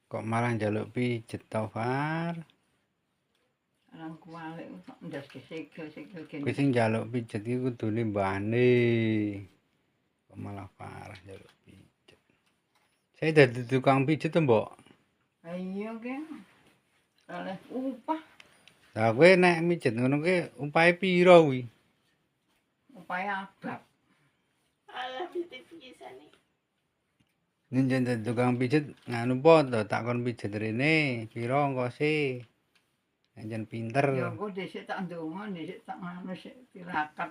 Kok malah njaluk pijet to, Far? Orang kualik kok ndas sikil Kowe gini. sing njaluk pijet iki kudune mbahne. Kok malah Farah njaluk pijet. Saya dadi tukang pijet to, Mbok. Iya ki. Oleh upah, Lah kowe nek mijet ngono kuwi upahe pira kuwi? upaya abab. Alah pijet-pijesane. Njen dadi tukang pijet nganu po to takon pijet rene, pira ongkose? Nek njen pinter. Ya engko dhisik tak ndonga, dhisik tak nganu sik tirakat.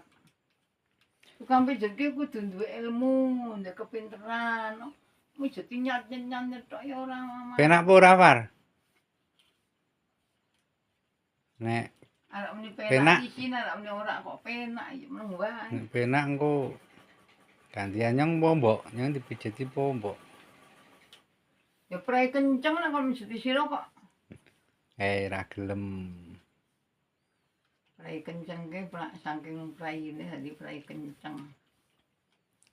Tukang pijet ki kudu duwe ilmu, duwe kepinteran. Mijet nyat-nyat tok ya ora. Penak apa ora, Far? Nek Arek muni Penak. penak isin, arek muni ora kok penak ya meneng wae. nek penak engko gantian nyong po, Mbok. Nyong dipijeti po, Mbok. Ya prai kenceng nek kon mijet sira kok. Ra gelem. Prai kenceng ki saking praine dadi prai kenceng.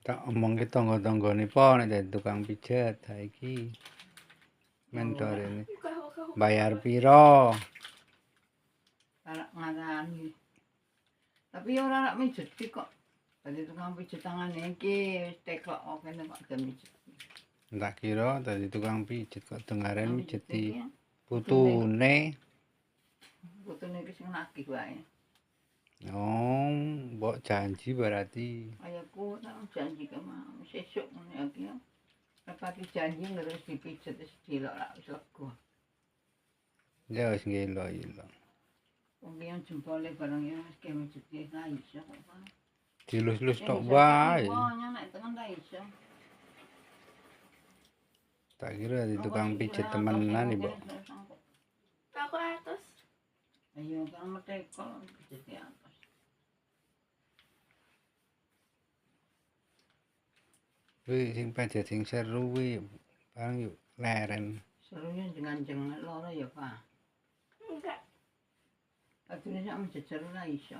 Tak omongke tangga-tanggane po nek dadi tukang pijet saiki. Mentorene. Uga-uga. Bayar pira? Arek ngarani. Tapi ya ora arek mijet ki kok. Dadi tukang pijet tangane iki wis teklok kok kene kok gelem mijet. Tak kira dadi tukang pijet kok dengaren mijeti Iki, putune. putune iki sing nagih wae. Oh, mbok janji berarti. Ayahku tak janji ke mau sesuk ngene iki. Repati janji terus dipijet wis dilok lak wis lega. Ya wis ngelo-elo. Wong ki jempole bareng ya wis ke mijet ki ra iso kok. Dilus-lus tok wae. Wong nek tengen ra iso. Tak kira dadi tukang pijet temenan iki, Mbok. Aku atus. Ayo kan meteko pijet ki atas. Kuwi sing pijet sing seru kuwi bareng yuk leren. Serunya jengan-jengan loro ya, Pak. Enggak. Adune sak mijet seru ra iso.